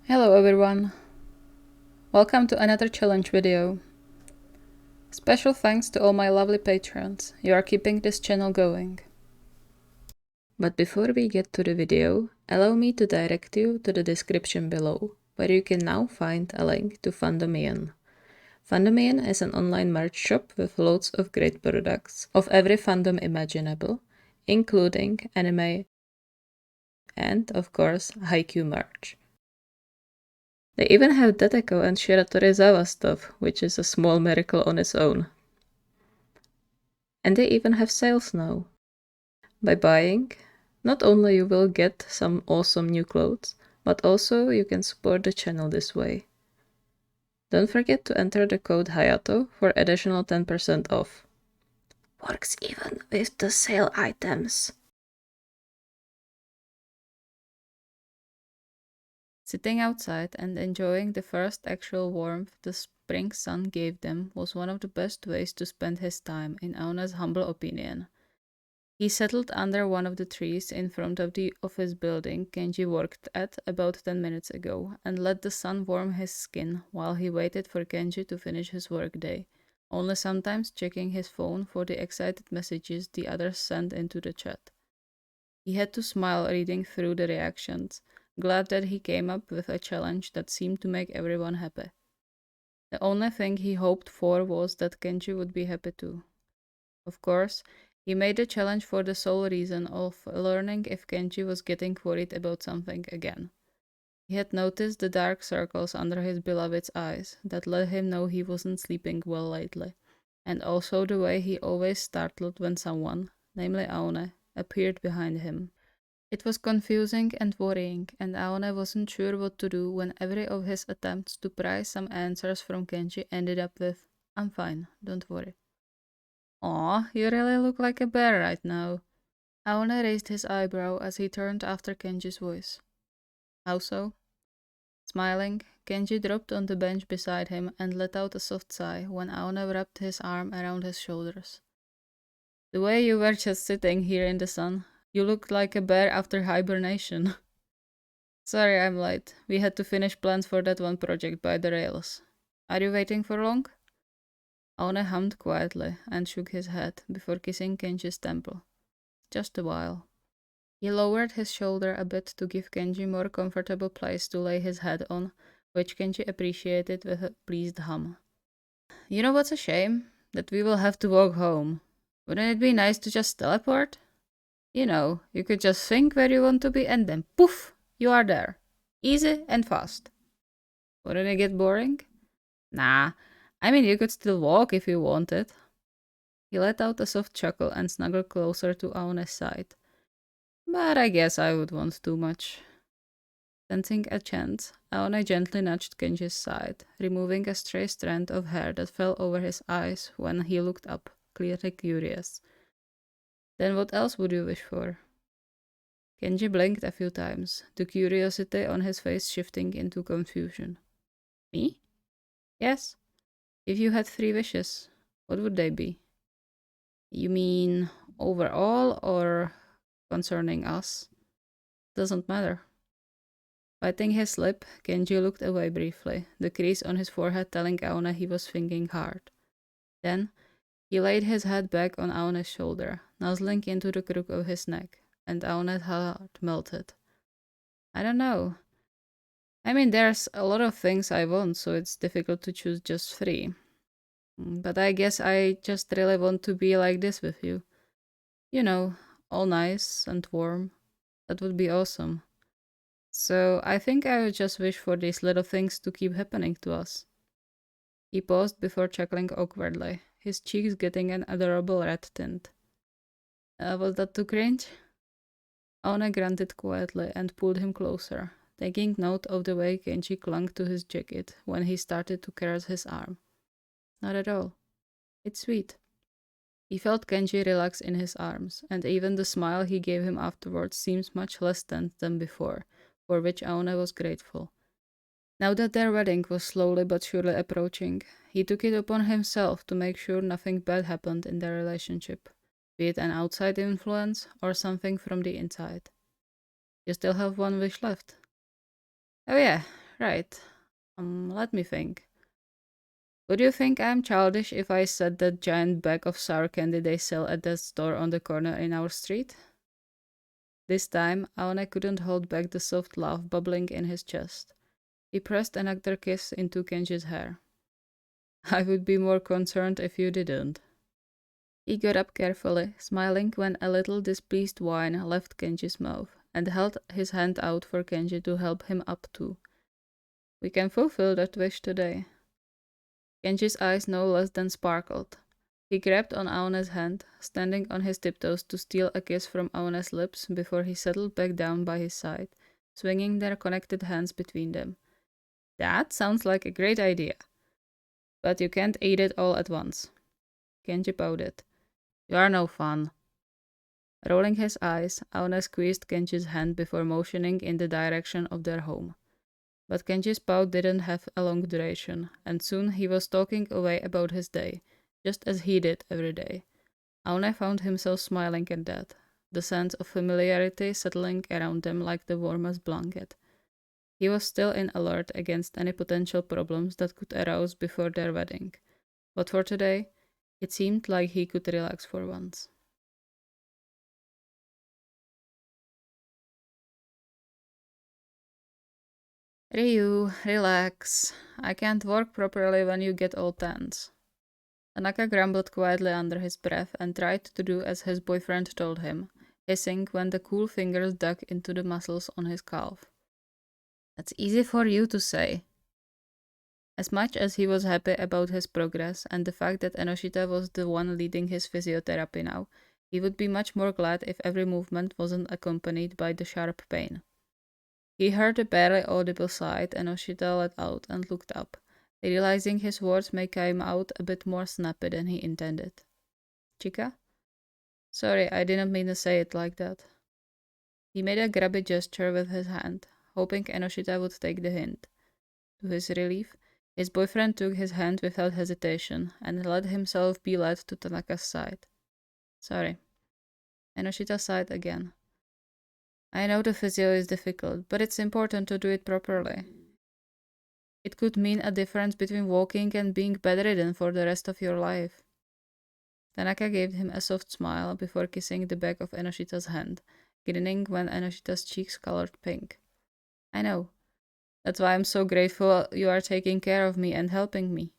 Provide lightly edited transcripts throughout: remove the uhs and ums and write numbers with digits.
Hello everyone, welcome to another challenge video. Special thanks to all my lovely patrons, you are keeping this channel going. But before we get to the video, allow me to direct you to the description below, where you can now find a link to Fandomian. Fandomian is an online merch shop with loads of great products of every fandom imaginable, including anime and, of course, Haikyuu merch. They even have Deteko and Shiratorizawa stuff, which is a small miracle on its own. And they even have sales now. By buying, not only you will get some awesome new clothes, but also you can support the channel this way. Don't forget to enter the code Hayato for additional 10% off. Works even with the sale items. Sitting outside and enjoying the first actual warmth the spring sun gave them was one of the best ways to spend his time, in Aona's humble opinion. He settled under one of the trees in front of the office building Genji worked at about 10 minutes ago and let the sun warm his skin while he waited for Genji to finish his workday, only sometimes checking his phone for the excited messages the others sent into the chat. He had to smile reading through the reactions, glad that he came up with a challenge that seemed to make everyone happy. The only thing he hoped for was that Genji would be happy too. Of course, he made the challenge for the sole reason of learning if Genji was getting worried about something again. He had noticed the dark circles under his beloved's eyes that let him know he wasn't sleeping well lately, and also the way he always startled when someone, namely Aone, appeared behind him. It was confusing and worrying, and Aone wasn't sure what to do when every of his attempts to pry some answers from Genji ended up with, "I'm fine, don't worry." "Aw, you really look like a bear right now." Aone raised his eyebrow as he turned after Genji's voice. "How so?" Smiling, Genji dropped on the bench beside him and let out a soft sigh when Aone wrapped his arm around his shoulders. "The way you were just sitting here in the sun, you looked like a bear after hibernation." "Sorry I'm late. We had to finish plans for that one project by the rails. Are you waiting for long?" Aone hummed quietly and shook his head before kissing Genji's temple. "Just a while." He lowered his shoulder a bit to give Genji more comfortable place to lay his head on, which Genji appreciated with a pleased hum. "You know what's a shame? That we will have to walk home. Wouldn't it be nice to just teleport? You know, you could just think where you want to be and then poof, you are there. Easy and fast. Wouldn't it get boring?" "Nah, I mean you could still walk if you wanted." He let out a soft chuckle and snuggled closer to Aone's side. "But I guess I would want too much." Sensing a chance, Aone gently nudged Genji's side, removing a stray strand of hair that fell over his eyes when he looked up, clearly curious. "Then what else would you wish for?" Genji blinked a few times, the curiosity on his face shifting into confusion. "Me?" "Yes. If you had 3 wishes, what would they be?" "You mean overall or concerning us?" "Doesn't matter." Biting his lip, Genji looked away briefly, the crease on his forehead telling Aone he was thinking hard. Then, he laid his head back on Aone's shoulder, nuzzling into the crook of his neck, and Aone's heart melted. "I don't know. I mean, there's a lot of things I want, so it's difficult to choose just 3. But I guess I just really want to be like this with you. You know, all nice and warm. That would be awesome. So I think I would just wish for these little things to keep happening to us." He paused before chuckling awkwardly, his cheeks getting an adorable red tint. Was that too cringe?" Aone grunted quietly and pulled him closer, taking note of the way Genji clung to his jacket when he started to caress his arm. "Not at all. It's sweet." He felt Genji relax in his arms, and even the smile he gave him afterwards seemed much less tense than before, for which Aone was grateful. Now that their wedding was slowly but surely approaching, he took it upon himself to make sure nothing bad happened in their relationship, be it an outside influence or something from the inside. "You still have 1 wish left." "Oh yeah, Right. Let me think. Would you think I'm childish if I said that giant bag of sour candy they sell at that store on the corner in our street? This time, Aone couldn't hold back the soft laugh bubbling in his chest. He pressed another kiss into Kenji's hair. I would be more concerned if you didn't. He got up carefully, smiling when a little displeased whine left Kenji's mouth, and held his hand out for Kenji to help him up too. We can fulfill that wish today. Kenji's eyes no less than sparkled. He grabbed on Aone's hand, standing on his tiptoes to steal a kiss from Aone's lips before he settled back down by his side, swinging their connected hands between them. That sounds like a great idea. But you can't eat it all at once. Kenji pouted. You are no fun. Rolling his eyes, Aone squeezed Kenji's hand before motioning in the direction of their home. But Kenji's pout didn't have a long duration, and soon he was talking away about his day, just as he did every day. Aone found himself smiling at that, the sense of familiarity settling around them like the warmest blanket. He was still in alert against any potential problems that could arouse before their wedding, but for today, it seemed like he could relax for once. Ryu, relax. I can't work properly when you get all tense. Tanaka grumbled quietly under his breath and tried to do as his boyfriend told him, hissing when the cool fingers dug into the muscles on his calf. That's easy for you to say. As much as he was happy about his progress and the fact that Enoshita was the one leading his physiotherapy now, he would be much more glad if every movement wasn't accompanied by the sharp pain. He heard a barely audible sigh Enoshita let out and looked up, realizing his words may come out a bit more snappy than he intended. Chica? Sorry, I didn't mean to say it like that. He made a grabby gesture with his hand, hoping Enoshita would take the hint. To his relief, his boyfriend took his hand without hesitation and let himself be led to Tanaka's side. Sorry. Enoshita sighed again. I know the physio is difficult, but it's important to do it properly. It could mean a difference between walking and being bedridden for the rest of your life. Tanaka gave him a soft smile before kissing the back of Enoshita's hand, grinning when Enoshita's cheeks colored pink. I know. That's why I'm so grateful you are taking care of me and helping me.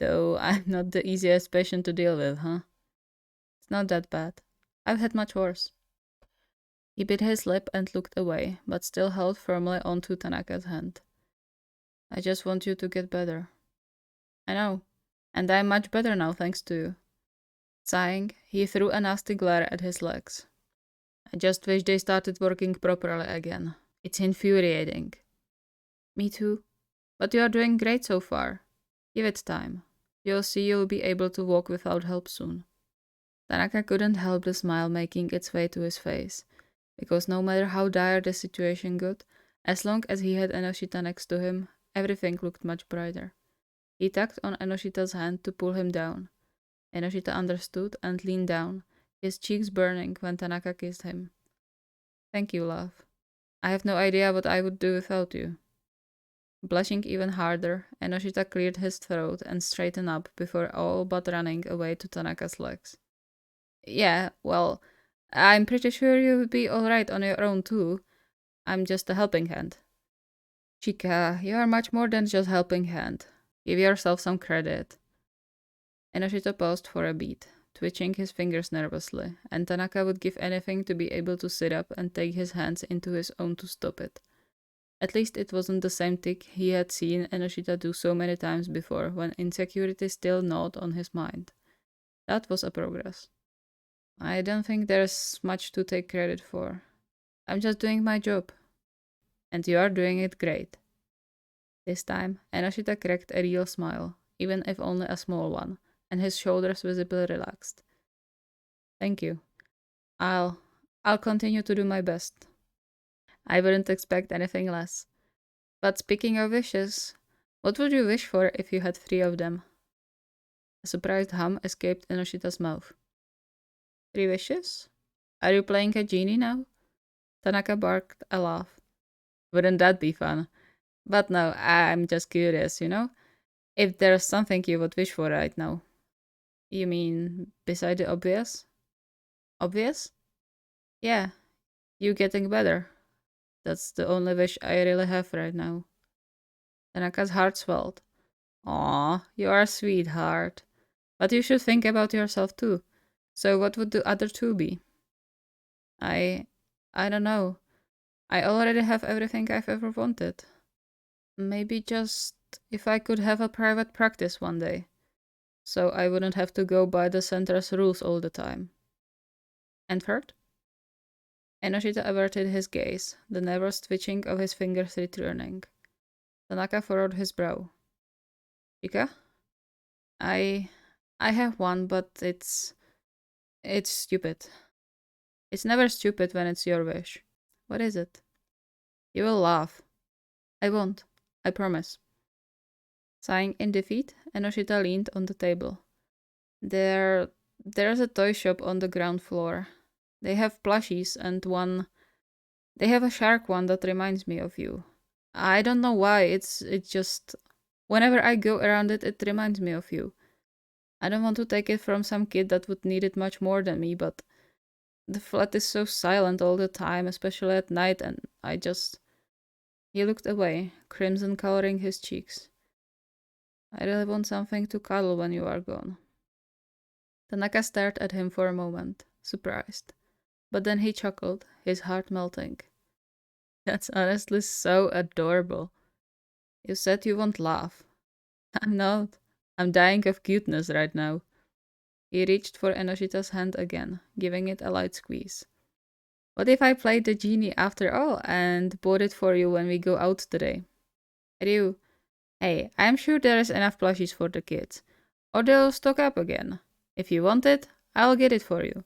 Though I'm not the easiest patient to deal with, huh? It's not that bad. I've had much worse. He bit his lip and looked away, but still held firmly onto Tanaka's hand. I just want you to get better. I know. And I'm much better now, thanks to you. Sighing, he threw a nasty glare at his legs. I just wish they started working properly again. It's infuriating. Me too. But you are doing great so far. Give it time. You'll see you'll be able to walk without help soon. Tanaka couldn't help the smile making its way to his face, because no matter how dire the situation got, as long as he had Enoshita next to him, everything looked much brighter. He tugged on Enoshita's hand to pull him down. Enoshita understood and leaned down, his cheeks burning when Tanaka kissed him. Thank you, love. I have no idea what I would do without you. Blushing even harder, Enoshita cleared his throat and straightened up before all but running away to Tanaka's legs. Yeah, well, I'm pretty sure you would be alright on your own too. I'm just a helping hand. Chica, you are much more than just helping hand. Give yourself some credit. Enoshita paused for a beat, twitching his fingers nervously, and Tanaka would give anything to be able to sit up and take his hands into his own to stop it. At least it wasn't the same tick he had seen Enoshita do so many times before when insecurity still gnawed on his mind. That was a progress. I don't think there's much to take credit for. I'm just doing my job. And you are doing it great. This time, Enoshita cracked a real smile, even if only a small one, and his shoulders visibly relaxed. Thank you. I'll continue to do my best. I wouldn't expect anything less. But speaking of wishes, what would you wish for if you had 3 of them? A surprised hum escaped Enoshita's mouth. 3 wishes? Are you playing a genie now? Tanaka barked a laugh. Wouldn't that be fun? But no, I'm just curious, If there's something you would wish for right now. You mean beside the obvious? Obvious? Yeah, you getting better. That's the only wish I really have right now. Tanaka's heart swelled. Aw, you are a sweetheart. But you should think about yourself too. So what would the other two be? I I don't know. I already have everything I've ever wanted. Maybe just if I could have a private practice one day, so I wouldn't have to go by the center's rules all the time. And third? Enoshita averted his gaze, the nervous twitching of his fingers returning. Tanaka furrowed his brow. Chika? I I have one, but it's stupid. It's never stupid when it's your wish. What is it? You will laugh. I won't. I promise. Sighing in defeat, Enoshita leaned on the table. There's a toy shop on the ground floor. They have plushies and they have a shark one that reminds me of you. I don't know why, it's just whenever I go around it, it reminds me of you. I don't want to take it from some kid that would need it much more than me, but the flat is so silent all the time, especially at night, and I just. He looked away, crimson coloring his cheeks. I really want something to cuddle when you are gone. Tanaka stared at him for a moment, surprised. But then he chuckled, his heart melting. That's honestly so adorable. You said you won't laugh. I'm not. I'm dying of cuteness right now. He reached for Enoshita's hand again, giving it a light squeeze. What if I played the genie after all and bought it for you when we go out today? Ryu, hey, I'm sure there is enough plushies for the kids. Or they'll stock up again. If you want it, I'll get it for you.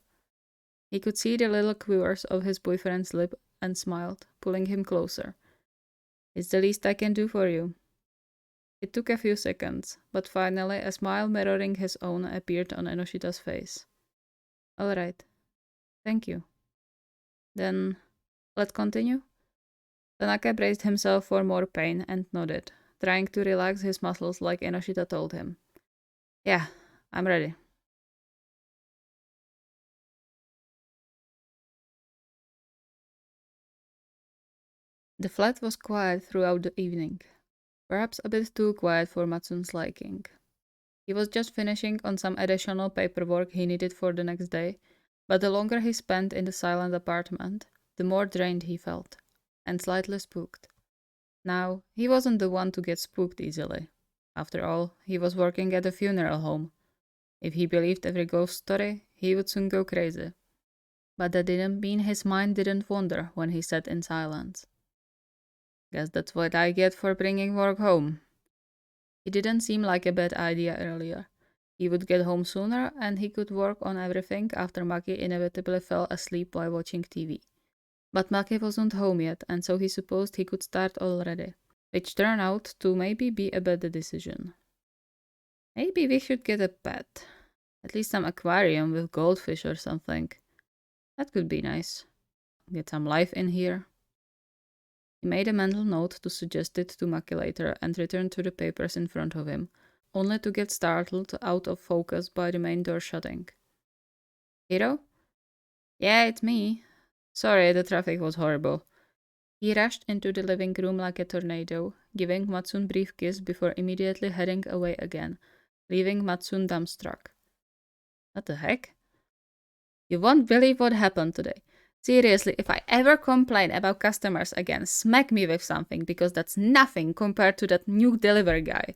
He could see the little quivers of his boyfriend's lip and smiled, pulling him closer. It's the least I can do for you. It took a few seconds, but finally a smile mirroring his own appeared on Enoshita's face. All right. Thank you. Then, let's continue? Tanaka braced himself for more pain and nodded, trying to relax his muscles like Enoshita told him. Yeah, I'm ready. The flat was quiet throughout the evening, perhaps a bit too quiet for Matsun's liking. He was just finishing on some additional paperwork he needed for the next day, but the longer he spent in the silent apartment, the more drained he felt, and slightly spooked. Now, he wasn't the one to get spooked easily. After all, he was working at a funeral home. If he believed every ghost story, he would soon go crazy. But that didn't mean his mind didn't wander when he sat in silence. Guess that's what I get for bringing work home. It didn't seem like a bad idea earlier. He would get home sooner and he could work on everything after Maki inevitably fell asleep while watching TV. But Maki wasn't home yet, and so he supposed he could start already, which turned out to maybe be a better decision. Maybe we should get a pet. At least some aquarium with goldfish or something. That could be nice. Get some life in here. He made a mental note to suggest it to Maki later and returned to the papers in front of him, only to get startled out of focus by the main door shutting. Hiro? Yeah, it's me. Sorry, the traffic was horrible. He rushed into the living room like a tornado, giving Matsun a brief kiss before immediately heading away again, leaving Matsun dumbstruck. What the heck? You won't believe what happened today. Seriously, if I ever complain about customers again, smack me with something, because that's nothing compared to that new delivery guy.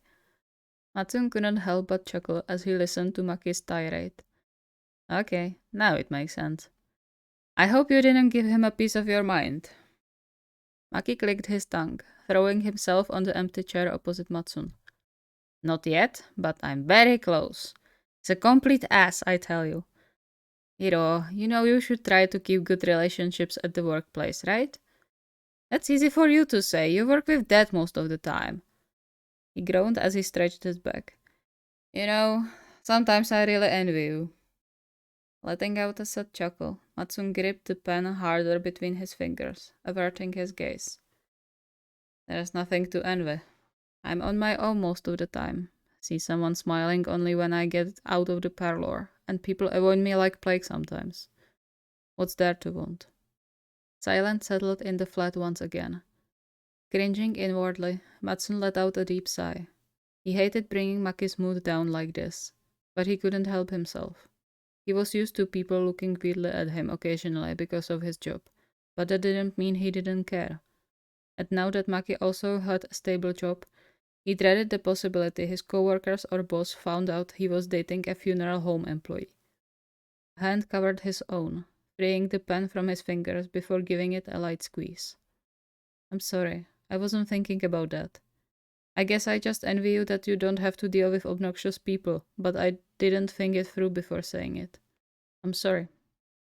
Matsun couldn't help but chuckle as he listened to Maki's tirade. Okay, now it makes sense. I hope you didn't give him a piece of your mind. Maki clicked his tongue, throwing himself on the empty chair opposite Matsun. Not yet, but I'm very close. He's a complete ass, I tell you. Hiro, you know you should try to keep good relationships at the workplace, right? That's easy for you to say. You work with Dad most of the time. He groaned as he stretched his back. You know, sometimes I really envy you. Letting out a sad chuckle, Matsun gripped the pen harder between his fingers, averting his gaze. There's nothing to envy. I'm on my own most of the time. See someone smiling only when I get out of the parlor, and people avoid me like plague sometimes. What's there to want? Silence settled in the flat once again. Cringing inwardly, Matsun let out a deep sigh. He hated bringing Maki's mood down like this, but he couldn't help himself. He was used to people looking weirdly at him occasionally because of his job, but that didn't mean he didn't care. And now that Maki also had a stable job, he dreaded the possibility his coworkers or boss found out he was dating a funeral home employee. A hand covered his own, freeing the pen from his fingers before giving it a light squeeze. I'm sorry, I wasn't thinking about that. I guess I just envy you that you don't have to deal with obnoxious people, but I didn't think it through before saying it. I'm sorry.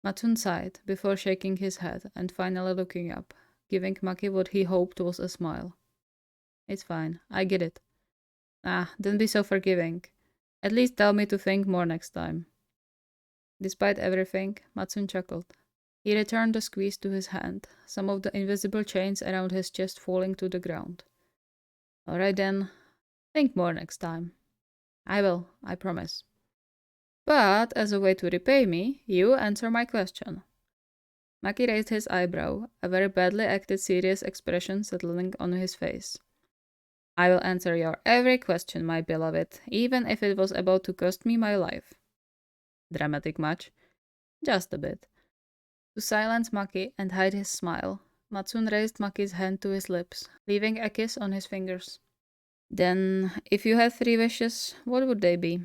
Matsun sighed before shaking his head and finally looking up, giving Maki what he hoped was a smile. It's fine, I get it. Don't be so forgiving. At least tell me to think more next time. Despite everything, Matsun chuckled. He returned the squeeze to his hand, some of the invisible chains around his chest falling to the ground. Alright then, think more next time. I will, I promise. But as a way to repay me, you answer my question. Maki raised his eyebrow, a very badly acted serious expression settling on his face. I will answer your every question, my beloved, even if it was about to cost me my life. Dramatic much? Just a bit. To silence Maki and hide his smile, Matsun raised Maki's hand to his lips, leaving a kiss on his fingers. Then, if you had 3 wishes, what would they be?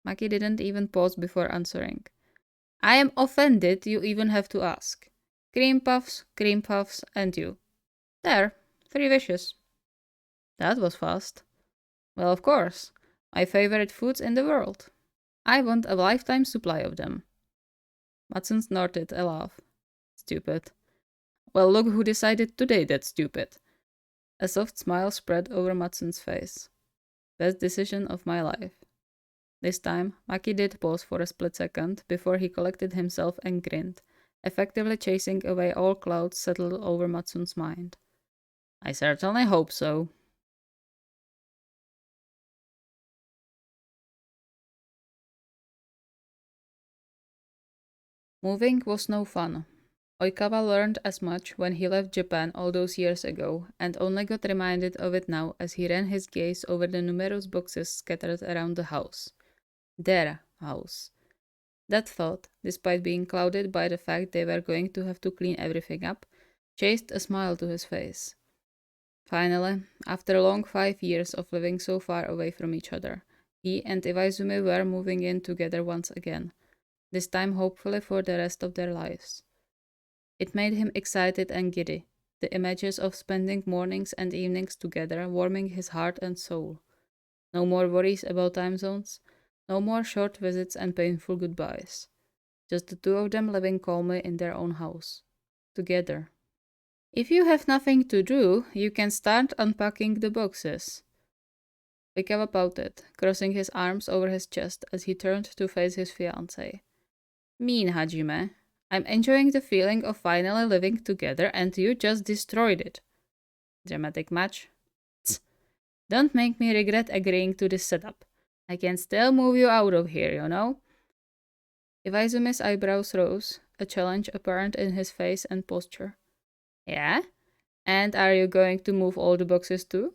Maki didn't even pause before answering. I am offended you even have to ask. Cream puffs, and you. There, 3 wishes. That was fast. Well, of course. My favorite foods in the world. I want a lifetime supply of them. Matsun snorted a laugh. Stupid. Well, look who decided today that's stupid. A soft smile spread over Matsun's face. Best decision of my life. This time, Maki did pause for a split second before he collected himself and grinned, effectively chasing away all clouds settled over Matsun's mind. I certainly hope so. Moving was no fun. Oikawa learned as much when he left Japan all those years ago, and only got reminded of it now as he ran his gaze over the numerous boxes scattered around the house. Their house. That thought, despite being clouded by the fact they were going to have to clean everything up, chased a smile to his face. Finally, after a long 5 years of living so far away from each other, he and Iwaizumi were moving in together once again, this time hopefully for the rest of their lives. It made him excited and giddy, the images of spending mornings and evenings together warming his heart and soul. No more worries about time zones, no more short visits and painful goodbyes. Just the 2 of them living calmly in their own house. Together. If you have nothing to do, you can start unpacking the boxes. Oikawa pouted, crossing his arms over his chest as he turned to face his fiancée. Mean, Hajime. I'm enjoying the feeling of finally living together and you just destroyed it. Dramatic match? Tsk. Don't make me regret agreeing to this setup. I can still move you out of here, you know? Iwaizumi's eyebrows rose, a challenge apparent in his face and posture. Yeah? And are you going to move all the boxes too?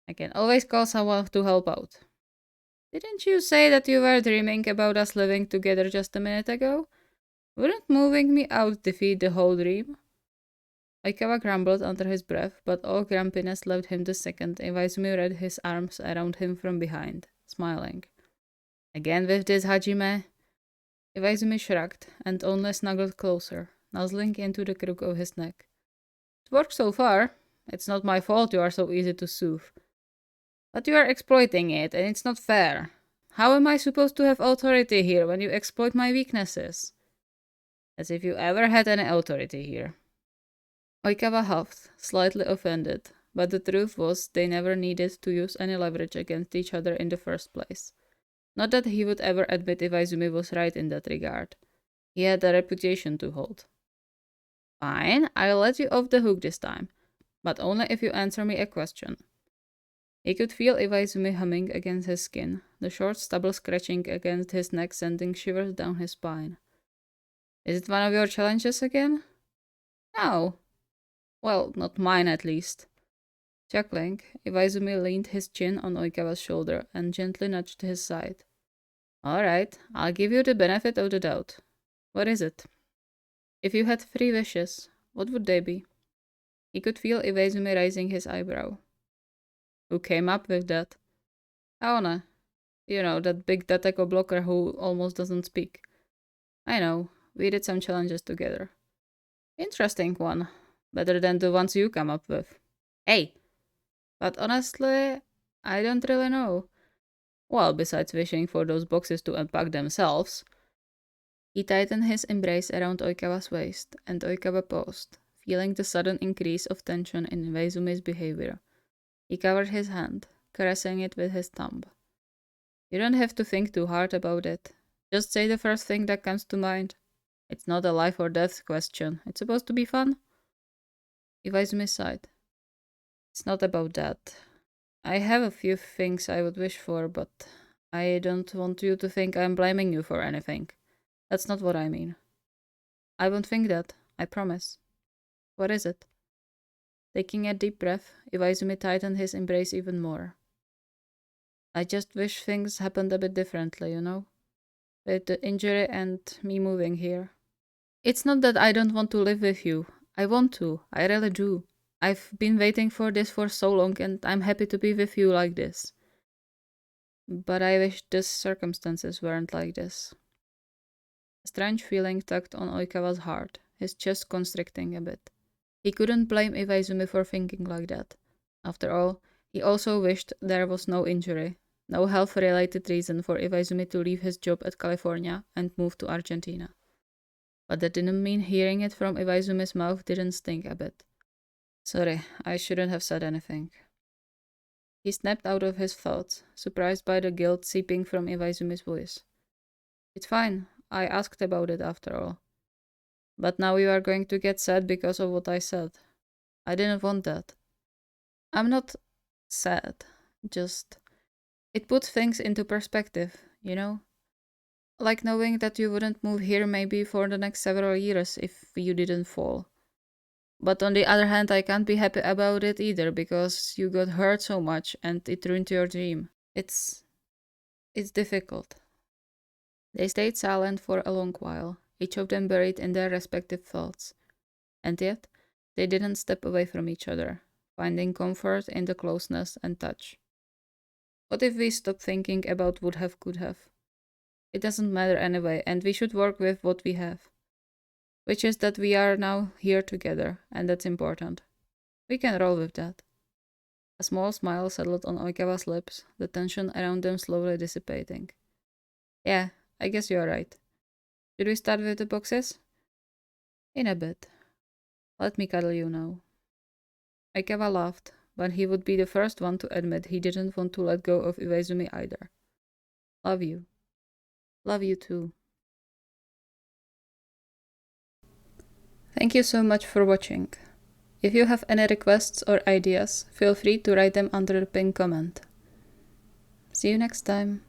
I can always call someone to help out. Didn't you say that you were dreaming about us living together just a minute ago? Wouldn't moving me out defeat the whole dream? Oikawa grumbled under his breath, but all grumpiness left him the second Iwaizumi read his arms around him from behind, smiling. Again with this, Hajime? Iwaizumi shrugged and only snuggled closer, nuzzling into the crook of his neck. It worked so far. It's not my fault you are so easy to soothe. But you are exploiting it, and it's not fair. How am I supposed to have authority here when you exploit my weaknesses? As if you ever had any authority here. Oikawa huffed, slightly offended, but the truth was they never needed to use any leverage against each other in the first place. Not that he would ever admit Iwaizumi was right in that regard. He had a reputation to hold. Fine, I'll let you off the hook this time. But only if you answer me a question. He could feel Iwaizumi humming against his skin, the short stubble scratching against his neck sending shivers down his spine. Is it one of your challenges again? No. Well, not mine at least. Chuckling, Iwaizumi leaned his chin on Oikawa's shoulder and gently nudged his side. All right, I'll give you the benefit of the doubt. What is it? If you had 3 wishes, what would they be? He could feel Iwaizumi raising his eyebrow. Who came up with that? Ona. You know, that big Dateko blocker who almost doesn't speak. I know, we did some challenges together. Interesting one. Better than the ones you come up with. Hey! But honestly, I don't really know. Well, besides wishing for those boxes to unpack themselves. He tightened his embrace around Oikawa's waist, and Oikawa paused, feeling the sudden increase of tension in Iwaizumi's behavior. He covered his hand, caressing it with his thumb. You don't have to think too hard about it. Just say the first thing that comes to mind. It's not a life or death question. It's supposed to be fun. Iwaizumi sighed. It's not about that. I have a few things I would wish for, but I don't want you to think I'm blaming you for anything. That's not what I mean. I won't think that, I promise. What is it? Taking a deep breath, Iwaizumi tightened his embrace even more. I just wish things happened a bit differently, you know? With the injury and me moving here. It's not that I don't want to live with you. I want to, I really do. I've been waiting for this for so long and I'm happy to be with you like this. But I wish the circumstances weren't like this. A strange feeling tugged on Oikawa's heart, his chest constricting a bit. He couldn't blame Iwaizumi for thinking like that. After all, he also wished there was no injury, no health-related reason for Iwaizumi to leave his job at California and move to Argentina. But that didn't mean hearing it from Iwaizumi's mouth didn't sting a bit. Sorry, I shouldn't have said anything. He snapped out of his thoughts, surprised by the guilt seeping from Iwaizumi's voice. It's fine, I asked about it after all. But now you are going to get sad because of what I said. I didn't want that. I'm not sad, just... It puts things into perspective, you know? Like knowing that you wouldn't move here maybe for the next several years if you didn't fall. But on the other hand, I can't be happy about it either because you got hurt so much and it ruined your dream. It's difficult. They stayed silent for a long while, each of them buried in their respective thoughts. And yet, they didn't step away from each other, finding comfort in the closeness and touch. What if we stop thinking about would have, could have? It doesn't matter anyway, and we should work with what we have. Which is that we are now here together, and that's important. We can roll with that. A small smile settled on Oikawa's lips, the tension around them slowly dissipating. Yeah, I guess you're right. Should we start with the boxes? In a bit. Let me cuddle you now. Oikawa laughed, but he would be the first one to admit he didn't want to let go of Iwaizumi either. Love you. Love you too. Thank you so much for watching. If you have any requests or ideas, feel free to write them under the pinned comment. See you next time.